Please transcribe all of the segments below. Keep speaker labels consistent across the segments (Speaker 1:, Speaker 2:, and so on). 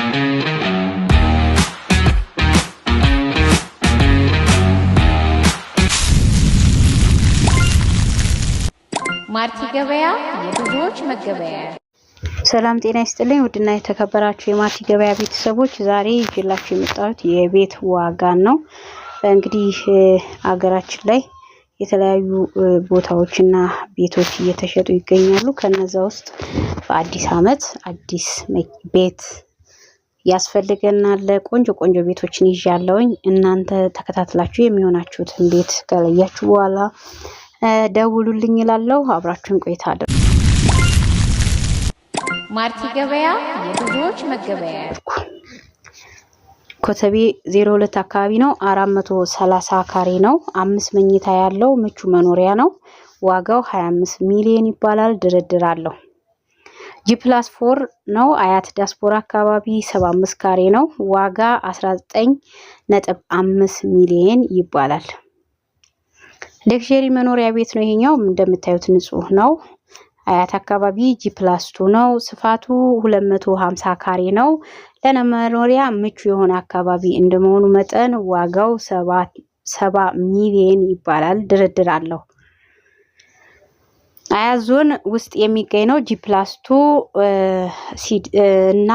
Speaker 1: ማርቲ ገበያ የብዙዎች መገበያ።
Speaker 2: ሰላም ጤና ይስጥልኝ ውድና የተከበራችሁ የማርቲ ገበያ ቤተሰቦች፣ ዛሬ ይዤላችሁ የመጣሁት የቤት ዋጋ ነው። እንግዲህ አገራችን ላይ የተለያዩ ቦታዎችና ቤቶች እየተሸጡ ይገኛሉ። ከነዛ ውስጥ በአዲስ አመት አዲስ ቤት ያስፈልገናል። ቆንጆ ቤቶችን ይዣለሁኝ። እናንተ ተከታትላችሁ የሚሆናችሁትን ቤት ከለያችሁ በኋላ ደውሉልኝ እላለሁ። አብራችሁን ቆይታ አድርጉ።
Speaker 1: ማርቲ ገበያ የብዙዎች መገበያ።
Speaker 2: ኮተቤ 02 አካባቢ ነው። 430 ካሬ ነው። 5 መኝታ ያለው ምቹ መኖሪያ ነው። ዋጋው 25 ሚሊዮን ይባላል። ድርድር አለው። G+4 ነው። አያት ዲያስፖራ አካባቢ 75 ካሬ ነው። ዋጋ 19.5 ሚሊዮን ይባላል። ለግዠሪ መኖሪያ ቤት ነው። ይሄኛው እንደምታዩት ንጹህ ነው። አያት አካባቢ G+2 ነው። ስፋቱ 250 ካሬ ነው። ለመኖሪያ ምቹ የሆነ አካባቢ እንደመሆኑ መጠን ዋጋው 70 ሚሊዮን ይባላል። ድርድር አለው። አያት ዞን ውስጥ የሚገኝ ነው። G+2 እና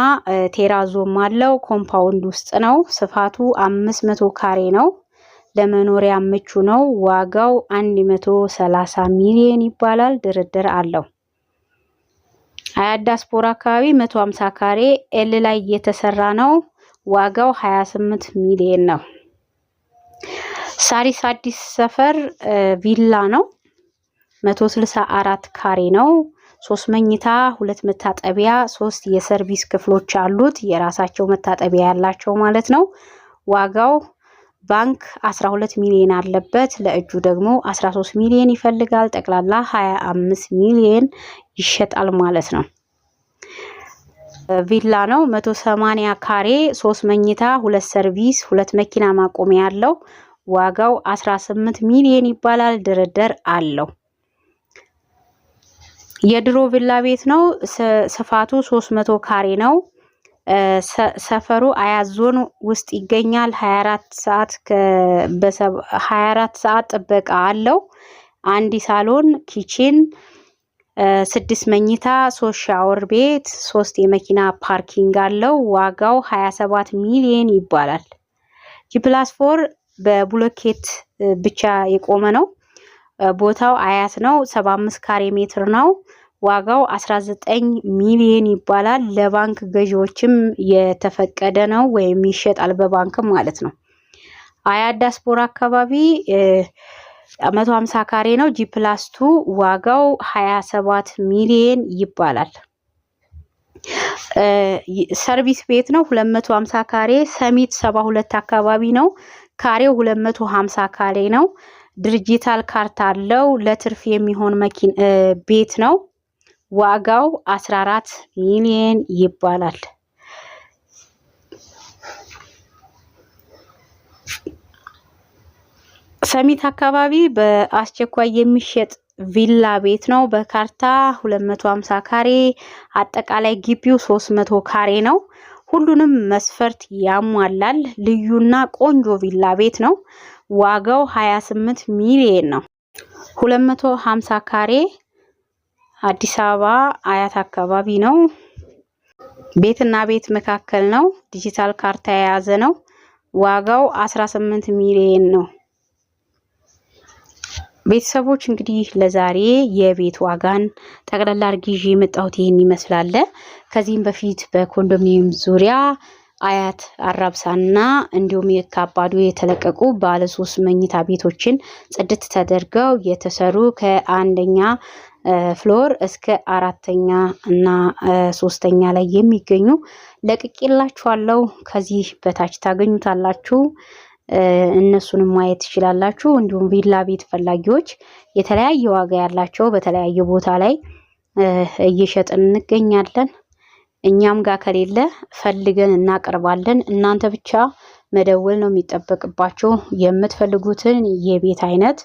Speaker 2: ቴራዞም አለው። ኮምፓውንድ ውስጥ ነው። ስፋቱ 500 ካሬ ነው። ለመኖሪያ ምቹ ነው። ዋጋው 130 ሚሊዮን ይባላል። ድርድር አለው። አያት ዲያስፖራ አካባቢ 150 ካሬ ኤል ላይ የተሰራ ነው። ዋጋው 28 ሚሊዮን ነው። ሳሪስ አዲስ ሰፈር ቪላ ነው። 164 ካሬ ነው። 3 መኝታ 2 መታጠቢያ 3 የሰርቪስ ክፍሎች አሉት። የራሳቸው መታጠቢያ ያላቸው ማለት ነው። ዋጋው ባንክ 12 ሚሊዮን አለበት። ለእጁ ደግሞ 13 ሚሊዮን ይፈልጋል። ጠቅላላ 25 ሚሊዮን ይሸጣል ማለት ነው። ቪላ ነው። 180 ካሬ 3 መኝታ 2 ሰርቪስ 2 መኪና ማቆሚያ ያለው። ዋጋው 18 ሚሊዮን ይባላል። ድርድር አለው። የድሮ ቪላ ቤት ነው። ስፋቱ 300 ካሬ ነው። ሰፈሩ አያት ዞን ውስጥ ይገኛል። 24 ሰዓት ጥበቃ አለው። አንድ ሳሎን ኪችን 6 መኝታ 3 ሻወር ቤት 3 የመኪና ፓርኪንግ አለው። ዋጋው 27 ሚሊዮን ይባላል። G+4 በብሎኬት ብቻ የቆመ ነው። ቦታው አያት ነው። 75 ካሬ ሜትር ነው። ዋጋው 19 ሚሊዮን ይባላል። ለባንክ ገዢዎችም የተፈቀደ ነው ወይም ይሸጣል በባንክም ማለት ነው። አያት ዲያስፖራ አካባቢ 150 ካሬ ነው። G+2 ዋጋው 27 ሚሊዮን ይባላል። ሰርቪስ ቤት ነው። 250 ካሬ ሰሚት 72 አካባቢ ነው። ካሬው 250 ካሬ ነው። ዲጂታል ካርታ አለው። ለትርፍ የሚሆን ቤት ነው። ዋጋው 14 ሚሊዮን ይባላል። ሰሚት አካባቢ በአስቸኳይ የሚሸጥ ቪላ ቤት ነው። በካርታ 250 ካሬ አጠቃላይ ግቢው 300 ካሬ ነው። ሁሉንም መስፈርት ያሟላል። ልዩና ቆንጆ ቪላ ቤት ነው። ዋጋው 28 ሚሊዮን ነው። 250 ካሬ አዲስ አበባ አያት አካባቢ ነው። ቤትና ቤት መካከል ነው። ዲጂታል ካርታ የያዘ ነው። ዋጋው 18 ሚሊዮን ነው። ቤተሰቦች እንግዲህ ለዛሬ የቤት ዋጋን ጠቅላላ አድርጌ የመጣሁት ይሄን ይመስላል። ከዚህም በፊት በኮንዶሚኒየም ዙሪያ አያት አራብሳና እንዲሁም የካባዱ የተለቀቁ ባለ 3 መኝታ ቤቶችን ጽድት ተደርገው የተሰሩ ከአንደኛ ፍሎር እስከ 4ኛ እና 3ኛ ላይ የሚገኙ ለቅቄላችኋለሁ። ከዚህ በታች ታገኙታላችሁ። እነሱንም ማየት ትችላላችሁ። እንዲሁም ቪላ ቤት ፈላጊዎች የተለያየ ዋጋ ያላቸው በተለያየ ቦታ ላይ እየሸጥን እንገኛለን። እኛም ጋር ከሌለ ፈልገን እናቀርባለን። እናንተ ብቻ መደወል ነው የሚጠበቅባችሁ። የምትፈልጉትን የቤት አይነት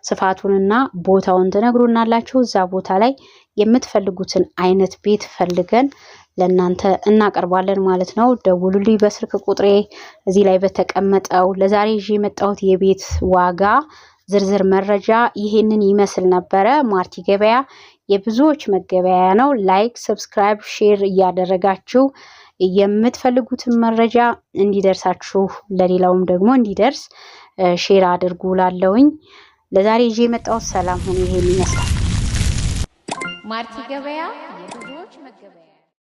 Speaker 2: ስፋቱንና ቦታውን ትነግሩናላችሁ። እዛ ቦታ ላይ የምትፈልጉትን አይነት ቤት ፈልገን ለእናንተ እናቀርባለን ማለት ነው። ደውሉልኝ በስልክ ቁጥሬ እዚህ ላይ በተቀመጠው። ለዛሬ ይዤ የመጣሁት የቤት ዋጋ ዝርዝር መረጃ ይሄንን ይመስል ነበረ። ማርቲ ገበያ የብዙዎች መገበያያ ነው። ላይክ፣ ሰብስክራይብ፣ ሼር እያደረጋችሁ የምትፈልጉትን መረጃ እንዲደርሳችሁ ለሌላውም ደግሞ እንዲደርስ ሼር አድርጉ ላለውኝ። ለዛሬ ይዤ የመጣሁት ሰላም ሁኑ ይሄን ይመስላል።
Speaker 1: ማርቲ ገበያ የብዙዎች መገበያ